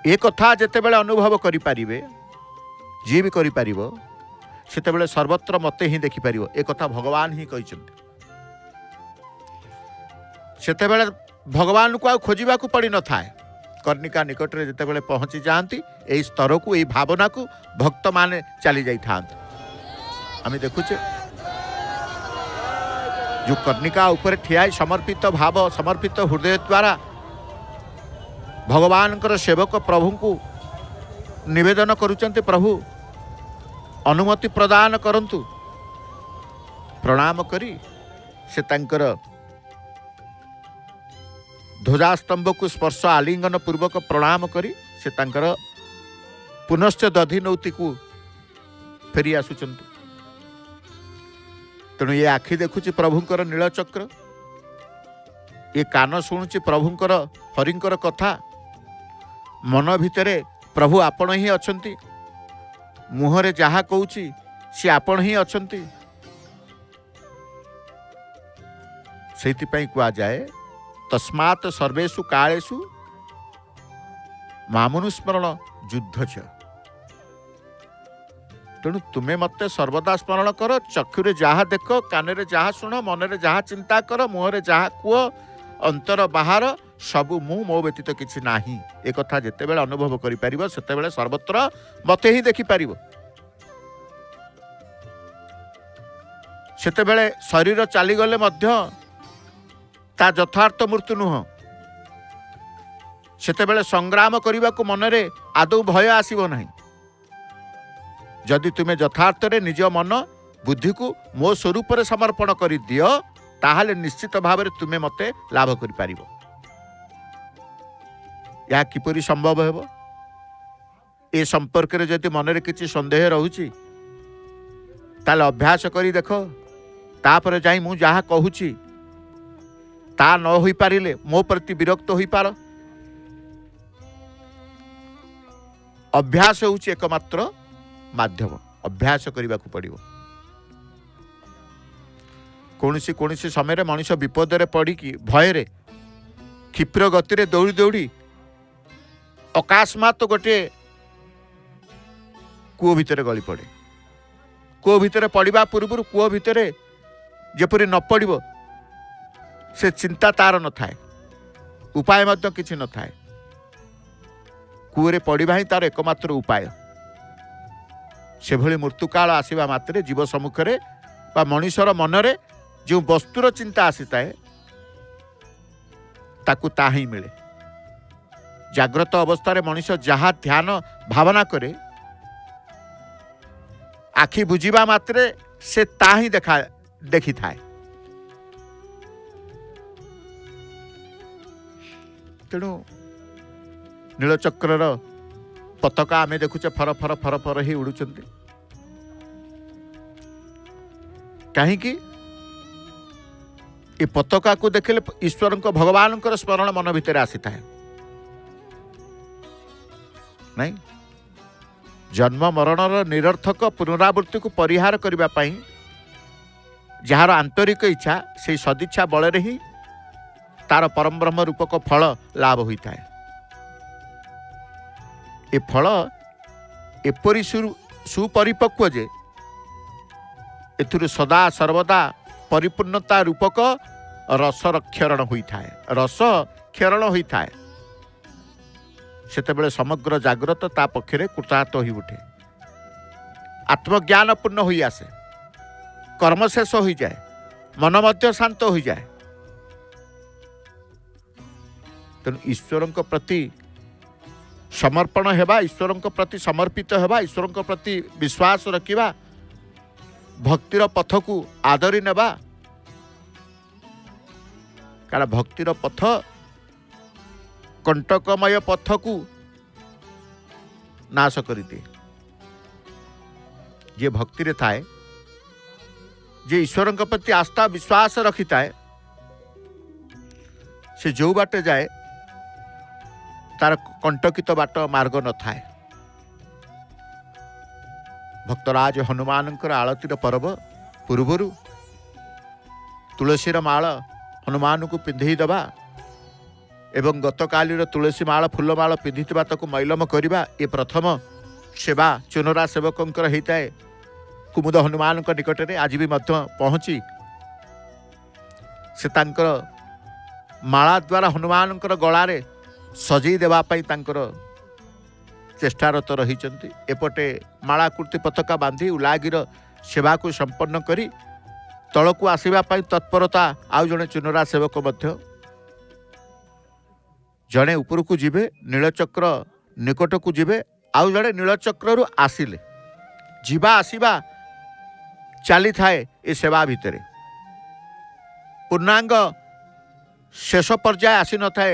ए कथा जेते बेले अनुभव करि पारिबे जी भी करि पारिबो सेते बेले सर्वत्र मते ही देखि पारिबो ए कथा भगवान ही कहिसंती। सेते बेले भगवान को आ खोजिबा को पड़ी न थाए कर्णिका निकट रे जेते बेले पहुंची जांती ए स्तर को ए भावना को भक्त माने चली जाई थांत। आमे देखुचे जो कर्णिका ऊपर ठियाई समर्पित भाव समर्पित हृदय द्वारा भगवान सेवक प्रभु को निवेदन करुचंते प्रभु अनुमति प्रदान करंतु प्रणाम करी से तांकर ध्वजास्तंभ को स्पर्श आलिंगन पूर्वक प्रणाम करी से तांकर पुनश्च दधि नौति को फेरी आसुचंती। तेणु ये आखि देखुची प्रभुंकर नीलचक्र ये कान शुणुची प्रभुंकर हरिंकर कथा मन भितरे प्रभु आपण ही अछंती मुहरे जहा कहूची सी आपण ही अछंती। सेतिपई कुआ जाए तस्मात् सर्वेषु कालेषु मामनुस्मरण युद्ध च। तेणु तुम्हें मते सर्वदा स्मरण कर चक्षुरे जहा देख कानरे जहा शुण मनरे जहा चिंता कर मुहरे जहा कुह अंतर बाहर सबू मो व्यतीत किछि नाही ए कथा जेते बेले अनुभव करि परिबो सेते बेले सर्वत्र मते ही देखि परिबो। सेते बेले शरीर चली गले मध्य ता यथार्थ मृत्यु नुह सेते बेले संग्राम करिबा को मनरे आदौ भय आसीबो नाही। जदि तुम्हें यथार्थ रे निज मन बुद्धि को मो स्वरूप रे समर्पण करि दियो ताहाले निश्चित भाव रे तुम्हें मते लाभ करि पारिबो। या किपरि संभव हेबो ए संपर्क रे जदि मन रे किछि संदेह रहउची ताले अभ्यास करी देखो तापर जाई मु जहा कहूची ता न होई पारिले मो प्रति विरक्त होई पार। अभ्यास होउची एकमात्र माध्यम अभ्यास करने को पड़ो। कौन सी समय मनुष्य विपद रे पड़ी कि भय क्षिप्र गति रे दौड़ी दौड़ी अकस्मात गोटे कूह भितर गली पड़े। कूह भितर पड़ा पूर्व कूह भितर जपरी न पड़ो से चिंता तार न थाए उपाय मध्य किछि न थाए। कूहरे पड़ा ही तार एकमात्र उपाय। से भली मृत्युकाल आसवा मात्रे जीव सम्मुखें बा मनीषर मनरे जो वस्तुर चिंता आसीताए ताकू ता ही मिले। जाग्रत अवस्था मनीष जहा ध्यान भावना करे आखि बुझिबा मात्रे से ता ही देखी थाए। तेणु नीलचक्रर पताका आमे देखुचे फर फर फर फर ही उड़ुचंती कहीं ये पताका को देखले ईश्वर भगवान स्मरण मन भितर आसी था नहीं जन्म मरणर निरर्थक पुनरावृत्ति को परिहार करने पाई जार आंतरिक इच्छा से सदिच्छा बल ही तार परम ब्रह्म रूपक फल लाभ होता है। ए फल एपरी सुपरिपक्व जे एथुर सदा सर्वदा परिपूर्णता रूपक रसर क्षरण होता है रस क्षरण होता है सेतेबेले समग्र जाग्रत ता पक्षरे कृतार्थ हो उठे आत्मज्ञान पूर्ण हो आसे कर्म शेष हो जाए मन मध्य शांत हो जाए तेणु ईश्वर प्रति समर्पण हेबा ईश्वर प्रति समर्पित हेबा ईश्वर प्रति विश्वास रखिबा भक्तिर पथ को आदरी नेबा कारण भक्तिर पथ कंटकमय पथ को नाश कर दिए जे भक्ति रे थाए जे ईश्वर प्रति आस्था विश्वास रखी थाए से जो बाटे जाए तार कंटकित बाट मार्ग न थाए भक्तराज हनुमान आलतीर पर्व पूर्वर तुलसीर माल हनुमान को पिंधे दबा एवं गतकालीर तुलसी माल फूलमाल पिंधिथिबा ताकू मैलम करवा ये प्रथम सेवा चुनरा सेवकंकर होता है कुमुद हनुमान निकट में आज भी मध्य पहुँची से तांकर माला द्वारा हनुमान गलारे सजई देवाई तांकर चेष्टारत रही एपटे मालाकृति पताका बांधी उलागिर सेवा को संपन्न करी तलकू आसवा तत्परता आउ जड़े चुनरा सेवक मध्य जड़े ऊपर को जीवे नीलचक्र निकट को जीवे आउ जड़े नीलचक्र आसिले जीवा आसवा चली थाए ए सेवा भितर पूर्णांग शेष पर्याय आसी न थाए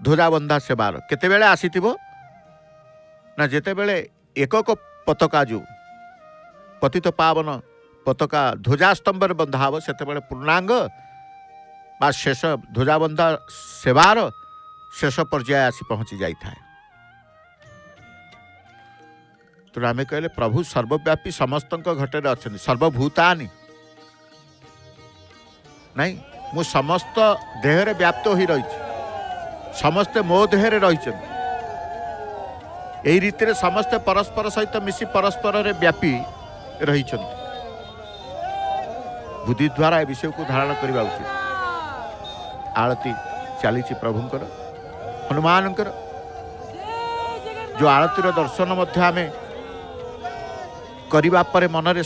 ध्वजाबंधा सेवार केतेबेले आसीथिबो ना जेतेबेले एकक पताका जो पतित पावन पताका ध्वजास्तंभ बंधा हम से पूर्णांग बा शेष ध्वजाबंधा सेवार शेष पर्याय आसी पहुंची जाए तो आम कहले प्रभु सर्वव्यापी समस्त घटने अच्छा सर्वभूतानि नहीं मु समस्त देहरे व्याप्त हो रही समस्ते मो देहरे रही रीति समस्ते परस्पर सहित मिसी परस्पर रे व्यापी रही बुद्धि द्वारा ए विषय को धारण करने उचित आरती चली प्रभुंकर हनुमानकर जो आरतीर दर्शन मध्य आमे करिबा परे मनरे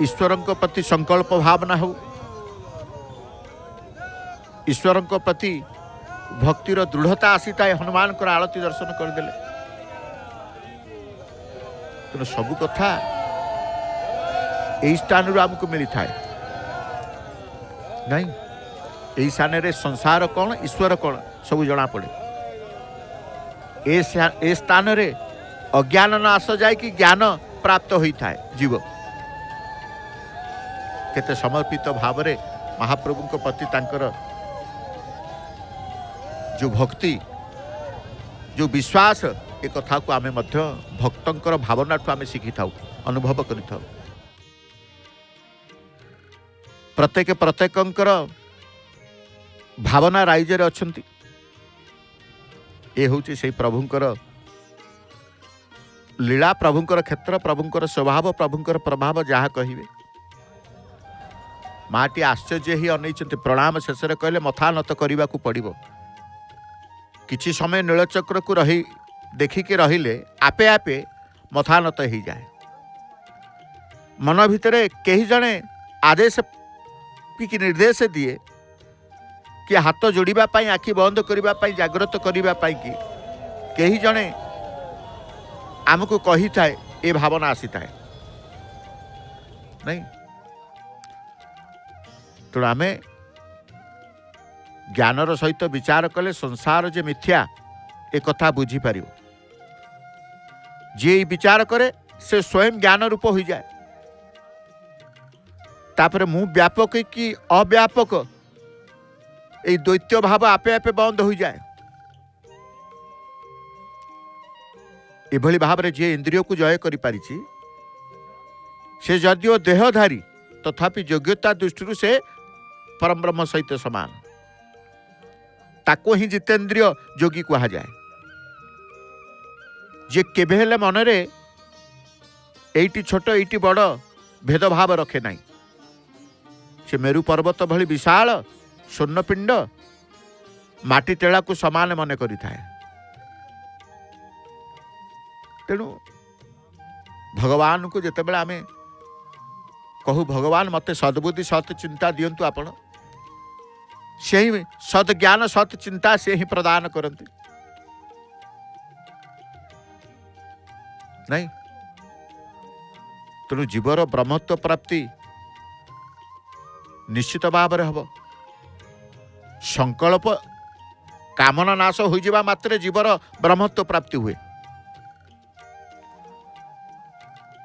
ईश्वर प्रति संकल्प भावना हो ईश्वर प्रति भक्तिर दृढ़ता आसी थाए हनुमान आरती दर्शन करदेले तेणु सबु कथा यही स्थान आमको मिली थाए नहीं यही स्थान रे संसार कौन ईश्वर कौन सब जना पड़े ए स्थान रे अज्ञान नाश जाए कि ज्ञान प्राप्त होता है जीव केते समर्पित भाव रे महाप्रभु को प्रति तांकर जो भक्ति जो विश्वास ए कथा को आमे मध्य भक्तंकर भावना ठू आमे शिखी थाउ अनुभव करि थाउ प्रत्येकंकर भावना राइजर अछंती ए होची से प्रभुंकर लीला प्रभुंकर क्षेत्र प्रभुंकर स्वभाव प्रभुंकर प्रभाव जहाँ कहिबे माटी आश्चर्य ही अनैचंती प्रणाम शेष कहले मथा नत करने को पड़ो किछि समय नीलचक्र को रही देखिके रहिले आपे आपे मथा नत हो जाए मन भितर कहीं जड़े आदेश कि निर्देश दिए कि हाथ जोड़िबा पाई आखि बंद करिबा पाई जागृत करिबा पाई कि कहीं जड़े आमको कही थाए ए भावना आसी थाए नहीं तो आमे ज्ञानर सहित विचार कले संसार जे मिथ्या एक कथा बुझी पारियो। जे विचार करे से स्वयं ज्ञान रूप हो जाए। तापर मु व्यापक कि अव्यापक ये द्वैत्य भाव आपे आपे बंद हो जाए। एभली भाव रे जे इंद्रिय को जय करि पारिछि से जदिओ देहधारी तथापि योग्यता दृष्टि से परम ब्रह्म सहित समान। ताको ही जितेंद्रिय योगी कहा जाए। जे केबे हेले मनरे एइटी छोट एइटी बड़ भेदभाव रखे नहीं। से मेरु पर्वत भली विशाल स्वर्णपिंड माटी टेला को समान मन करि थाए। तेणु भगवान को जिते बेले आमे कहू भगवान मते सद्बुद्धि सत चिंता दियंतु आपण से ही सत ज्ञान सत चिंता से ही प्रदान करते नहीं। तेणु जीवर ब्रह्मत्व प्राप्ति निश्चित भाव में हम। संकल्प कामना नाश हो जावा मात्रे जीवर ब्रह्मत्व प्राप्ति हुए।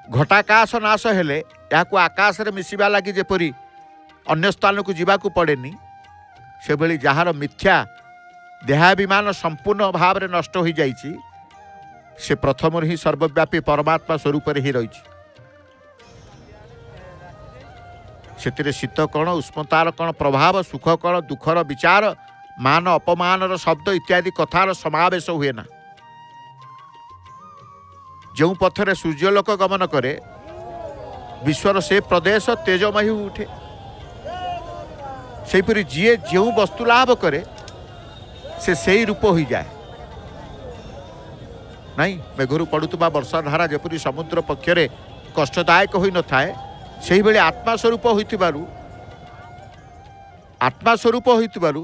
घटाकाश नाश हेले याकू आकाश रे मिसिबा लगी जेपरी अन्य स्थान को जीवाकू पड़ेनी से भली जहार मिथ्या देहाभिमान संपूर्ण भाव में नष्ट हो जाइछि से प्रथम ही सर्वव्यापी परमात्मा स्वरूप ही रही। से शीत कण उष्मतार कण प्रभाव सुख कण दुखर विचार मान अपमान शब्द इत्यादि कथार समावेश हुए ना। जो पथरे सूर्यलोक गमन करे विश्वर से प्रदेश तेजमयी उठे। सेपरी जीए जो वस्तु लाभ करे से सही रूप हो जाए नहीं। मेघरू पड़ुवा वर्षा धारा जेपरी समुद्र पक्षरे कष्टदायक हो न थाए से भाई आत्मा स्वरूप होइतिबारु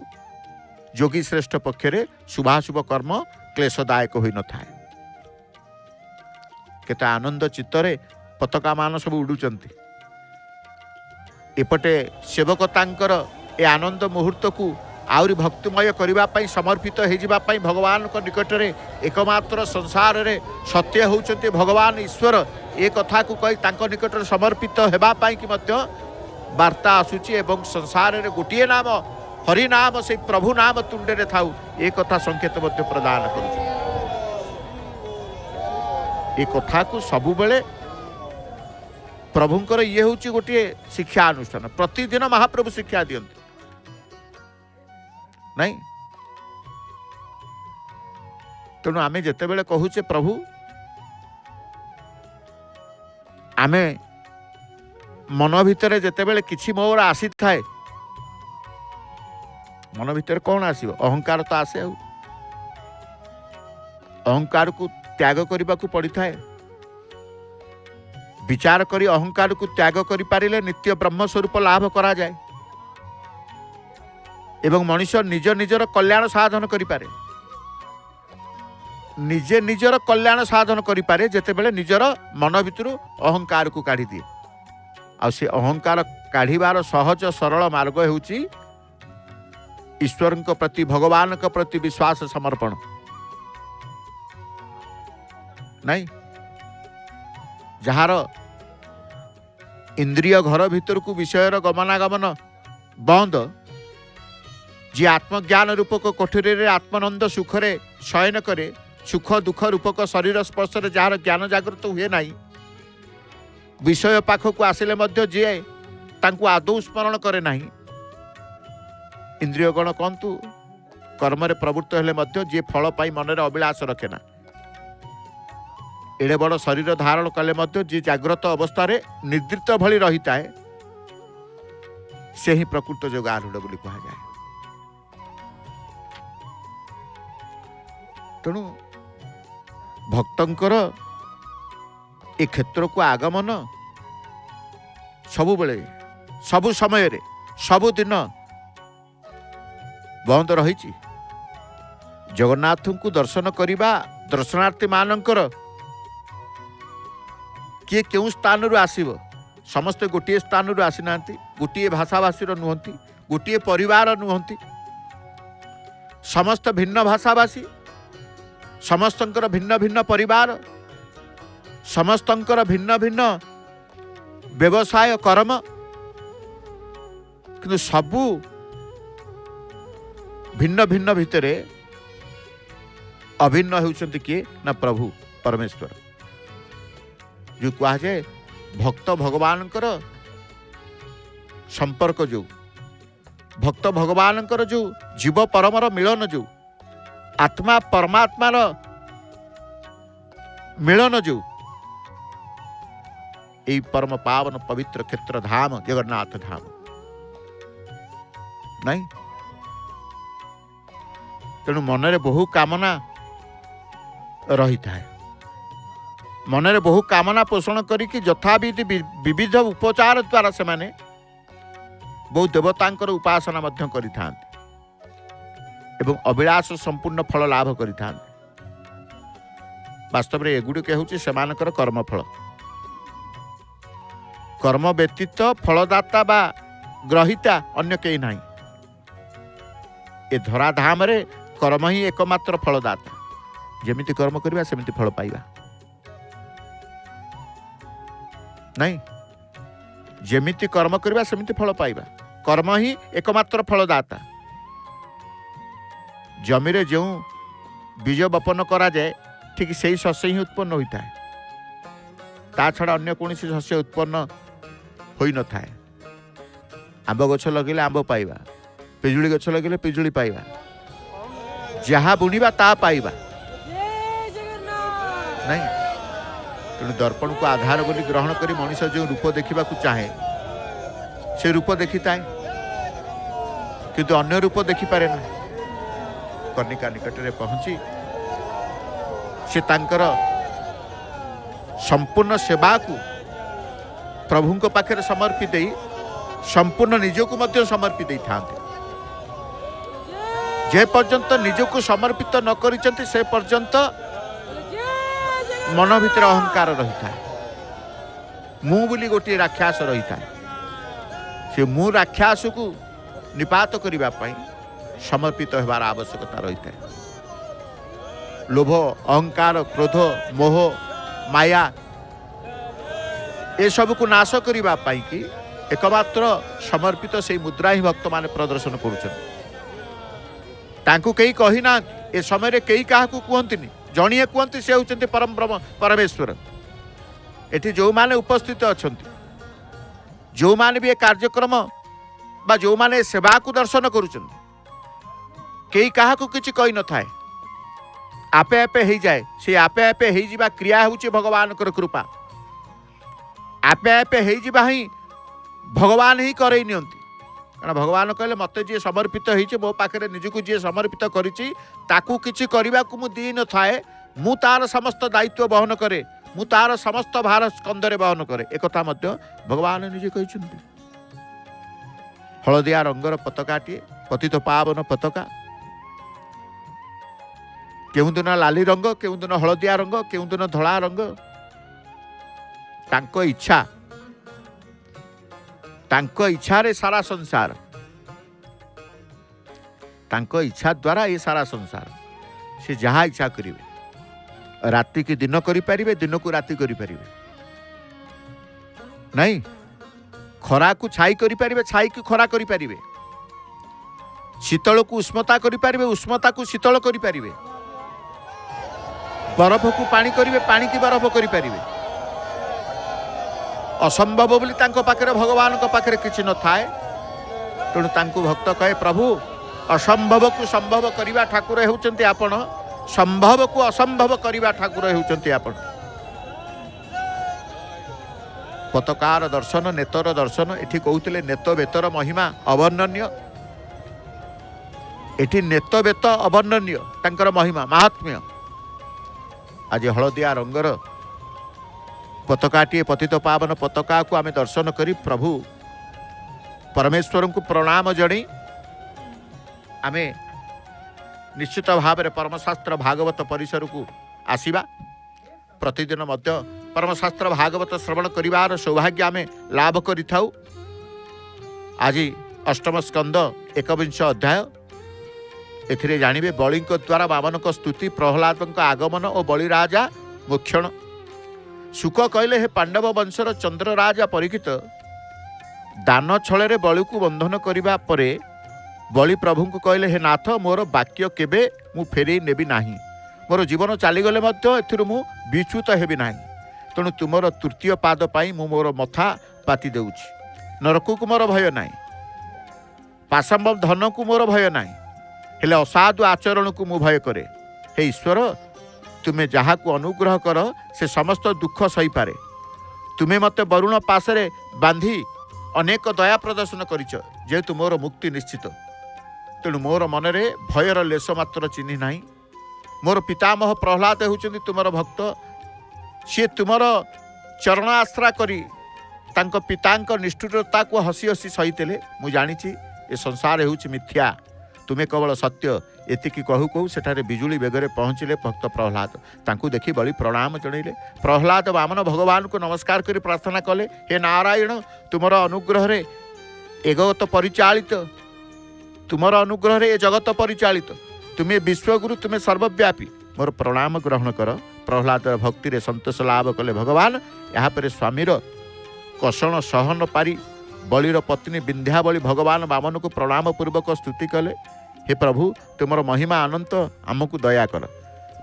योगी श्रेष्ठ पक्षरे शुभाशुभ कर्म क्लेशदायक हो न थाए। केते आनंद चित्तरे पताका मान सब उडुचंती। एपटे सेवकतांकर ए आनंद मुहूर्त को आउरी भक्तिमय करिबा पई समर्पित हो जिबा पई भगवान को निकट रे एकमात्र संसार रे सत्य होउचंती भगवान ईश्वर ए कथा को कहि तांको निकट रे समर्पित हेबा पई कि मध्य वार्ता आसुची एवं संसार रे गोटिए नाम हरि नाम से प्रभु नाम तुंडे रे थाउ ए कथा संकेत मध्य प्रदान करू। ए कथा को सबु बेले प्रभुंकर ये होची गोटिए शिक्षा अनुष्ठान। प्रतिदिन महाप्रभु शिक्षा दियंती नहीं। तेणु आमे जेते बेले कहूचे प्रभु आमे मन भितर जेते बेले किछि मोर आसी थाए मन भितर कौन आसीबो अहंकार तो आसे। अहंकार को त्याग करने को पड़ी थाए। विचार करी अहंकार को त्याग करि पारिले नित्य ब्रह्म स्वरूप लाभ करा जाए एवं मनुष्य निज निजर कल्याण साधन करि पारे। निजे निजर कल्याण साधन करि पारे जेते बेले निजर मन भितरु अहंकार को काढ़ी दिए। आ से अहंकार काढ़ीबार सहज सरल मार्ग हेउची ईश्वर प्रति भगवान प्रति विश्वास समर्पण नहीं। जार इंद्रिय घर भीतर को विषयर गमनागमन बंद जी आत्मज्ञान रूपक कोठरी रे आत्मानंद सुखरे शयन करे सुख दुख रूपक शरीर स्पर्श जार ज्ञान जागृत हुए नहीं विषय पाखक आसिले मध्य जी तांकु आदौ स्मरण करे नहीं। इंद्रियगण कहतु कर्म प्रवृत्त हेले मध्य जी फल पाई मन अभिलाष रखे ना। एड़े बड़ शरीर धारण कले मध्य जी जाग्रत अवस्था निद्रित भली रही है से ही प्रकृत जोग आरूढ़ बोली कहा जाए। तेणु भक्तंकर ए क्षेत्र को आगमन सबु बेले सबु समय रे सबु दिन बंद रही। जगन्नाथ को दर्शन करने दर्शनार्थी मानकर किए क्यों स्थान रू आसीबो समस्ते गोटे स्थान रू आसी नांती गोटे भाषाभाषी नुहंती गोटे परिवार नुहंती समस्त भिन्न भाषाभाषी, समस्तंकर भिन्न भिन्न परिवार, समस्तंकर भिन्न भिन्न व्यवसाय कर्म, किंतु सबू भिन्न भिन्न भितर अभिन्न होउछंती किए ना प्रभु परमेश्वर। जो कहा जाए भक्त भगवान संपर्क, जो भक्त भगवान जो जीव परमर मिलन, जो आत्मा परमात्मार मिलन, जो यही परम पावन पवित्र क्षेत्र धाम जगन्नाथ धाम नहीं। तेणु मनरे बहु कामना रही था, मनरे बहु कामना पोषण करिकी यथाविधि विविध उपचार द्वारा से माने बहु देवतांकर उपासना मध्य करिथांते एवं अभिलाष संपूर्ण फल लाभ करिथांते। वास्तव में एगुड़िक होउछि सेमानकर कर्मफल। कर्म व्यतीत फलदाता बा ग्रहिता अन्य केही नाही। ए धराधाम रे कर्म ही एकमात्र फलदाता। जेमिति कर्म करिबा सेमिति फल पाइबा नहीं, जेमिति कर्म करिबा सेमिति फल पाइबा। कर्म ही एकमात्र फलदाता। जमीरे जो बीज बपन करा जाए ठीक सही शस्य ही उत्पन्न होता है, ता छड़ा अन्य कौन शस्य उत्पन्न होई न थाए। आंब गछ लगे आंब पाइबा, पिजुली गछ लगे पिजुली पाइबा, जहा बुणीबा ता पाइबा नहीं। तेणु दर्पण को आधार बोली ग्रहण करी मनीष जो रूप देखा चाहे से रूप देखी थाए, किंतु अन्य रूप देखिपारे ना। कनिका निकट में पहुंची से तांकर संपूर्ण सेवा को प्रभु को पाखे समर्पित संपूर्ण निजक मध्य समर्पित थांते। जे पर्यंत निजक समर्पित न करिसेंती से पर्यंत मन भीतर अहंकार रही था। मु बोली गोटे राक्षस रही था। से मु राक्षस को निपात करने पाई समर्पित होबार आवश्यकता रही है। लोभ, अहंकार, क्रोध, मोह, माया ये सब को नाश करने पाई कि एकमात्र समर्पित से मुद्रा ही भक्त माने प्रदर्शन करुछन। तांकु कई कही ना ए समय कई क्या कहती जड़िए कहते से होती परम ब्रह्म परमेश्वर। एटी जो माने उपस्थित अच्छा, जो माने भी कार्यक्रम बा जो माने सेवा को दर्शन करुछन, कई क्या किसी कही न थाए, आपे आपे हो जाए। से आपे आपे हो जिबा क्रिया होची भगवान कर कृपा। आपे आपे हो जिबा ही भगवान ही करई नियंती। कारण भगवान कहले मते जे समर्पित होइछे मो पाखरे निजको जे समर्पित करिछि ताकू किछि करिबा को मु दी न थाए। मु तार समस्त दायित्व वहन करे, मु तार समस्त भार स्कंदरे वहन करे। एकथा मध्य भगवान निजे कहिछन्ति। हलदिया रंगर पताकाटिए, पतित पावन पताका। केउ दिन लाली रंग, केउ दिन हलदिया रंग, केउ दिन धला रंग। तांको इच्छा, तांको इच्छा रे सारा संसार, तांको इच्छा द्वारा ये सारा संसार। से जहाँ इच्छा करिवे, राति की दिन करि परिबे, दिन को राति करि परिबे नहीं। खरा को छाई करि परिबे, छाई को खरा करि परिबे। शीतल को उष्मता करि परिबे, उष्मता को शीतल करि परिबे। बरफ को पानी करिवे, पानी की बरफ करि परिबे। असंभव बोली तांको पाखरे भगवान को पाखरे किछि न थाए। तेणु तांको भक्त कहे प्रभु असंभव को संभव करिवा ठाकुर होउचंती आपण, संभव को असंभव करिवा ठाकुर होउचंती आपण। पताकार दर्शन, नेतर दर्शन। एठी कहउतले नेत बेतर महिमा अवर्णनीय। एठी नेत बेत अवर्णनीय तांकर महिमा महात्म्य। आज हलदिया रंगर पताकाटिए, पतित पावन पताका को आमे दर्शन करी प्रभु परमेश्वर को प्रणाम जणी आमे निश्चित भाव में परमशास्त्र भागवत परिसर को आसीबा। प्रतिदिन मध्य परमशास्त्र भागवत श्रवण करिवार सौभाग्य आमे लाभ करिथाउ। आज अष्टम स्कंद 21 अध्याय एथिरे जानिबे बलि द्वारा वामन को स्तुति, प्रहलाद आगमन और बलि राजा मोक्षण। शुक कहले हे पांडव वंशर चंद्र राजा परीक्षित, दान छळे बलि को बंधन करिबा परे बलि प्रभु को कहले हे नाथ मोर वाक्य केबे मु फेरी नेबी नाही, मोर जीवन चलीगले एथिरु मु विच्युत हेबी नाही, तेणु तुमर तृतीय पाद पाई मु मोर मथा पाति देउछि। नरक को मोर भय नाही, पाशंब धन को मोर भय नाही, हेले असाधु आचरण को मु भय करे। हे ईश्वर तुम्हें जहाँ को अनुग्रह कर से समस्त दुख सही पारे। तुम्हें मत वरुण पाशरे बांधी अनेक दया प्रदर्शन करिछ, जेहेतु मोर मुक्ति निश्चित, तेणु मोर मनरे भयर लेश मात्र चिन्ह नाही। मोर पितामह प्रहलाद होउछन्ति तुमर भक्त, सी तुमर चरण आश्रा करी तांको पितांक निष्ठुरता को हसी हसी सहीते। मु जानिछि ए संसार हेउछि मिथ्या, तुम्हें केवल सत्य। एतिकी कहू कहू सेठारे बिजुली बेगरे पहुँचिले भक्त प्रहलाद। तांकू देखि बलि प्रणाम जणैले। प्रहलाद वामन भगवान को नमस्कार करी प्रार्थना कले, हे नारायण तुमर अनुग्रह रे ए जगत परिचालित, तुमर अनुग्रह रे ए जगत परिचालित, तुम्हें विश्वगुरु, तुम्हें सर्वव्यापी, मोर प्रणाम ग्रहण कर। प्रहलाद भक्ति रे संतोष लाभ कले भगवान। यहाँ पर स्वामीर कषण सहन पारी बलिर पत्नी विंध्यावली भगवान वामन को प्रणाम पूर्वक स्तुति कले, हे प्रभु तुमर महिमा अनंत, आमको दया कर।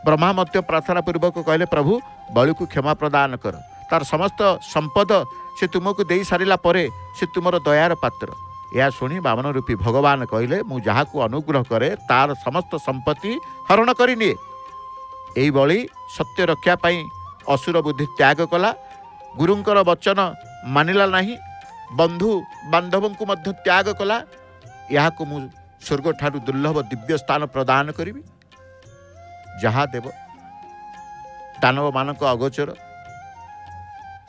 ब्रह्मा मध्य प्रार्थना पूर्वक कहले, प्रभु बलि को क्षमा प्रदान कर, तार समस्त संपद से तुमको दे सारिला परे से तुमर दयार पात्र। यह शुणी वामन रूपी भगवान कहले, मु जहाँ को अनुग्रह करे तार समस्त संपत्ति हरण करि निए। एई बलि सत्य रक्षा पाई असुर बुद्धि त्याग कला, गुरुंकर वचन मानिला नहीं, बंधु बांधवों को मध्य त्याग कला। यहाँ को मु स्वर्ग ठारू दुर्लभ दिव्य स्थान प्रदान करी, जहाँ देव दानव मान अगोचर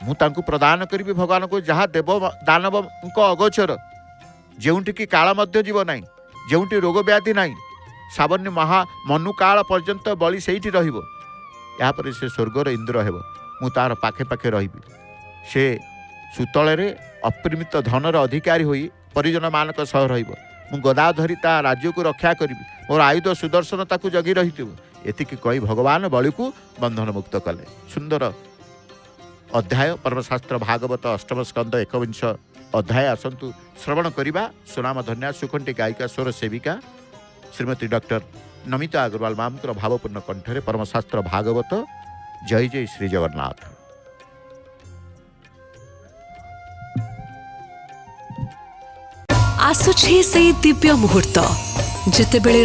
मु तांकु प्रदान करी भगवान को, जहाँ देव दानव अगोचर, जेउंटी की काल मध्य जीव नाही, जेउंटी रोग व्याधि नाही, सावन्य महा मनु काल पर्यंत बलि सेठी रहिबो। यहाँ पर से स्वर्गर इंद्र हेब, मु तार पाखे पाखे रहिबी। से सुतले अपरिमित धनर अधिकारी होई परिजन मानक सह रहिबो। मु गदा धरी ता राज्य को रक्षा करी, मोर आयुध सुदर्शन ताकू जगी रही। एतिकी कही भगवान बलि को बंधन मुक्त कले। सुंदर अध्याय परमशास्त्र भागवत अष्टम स्कंद 21 अध्याय आसतु श्रवण करिबा। सुनाम धन्या सुखंटी गायिका स्वर सेविका श्रीमती डॉक्टर नमिता अग्रवाल मामकर भावपूर्ण कंठरे परमशास्त्र भागवत। जय जय श्री जगन्नाथ। आसुछि से दिव्य मुहूर्त, जेतेबेले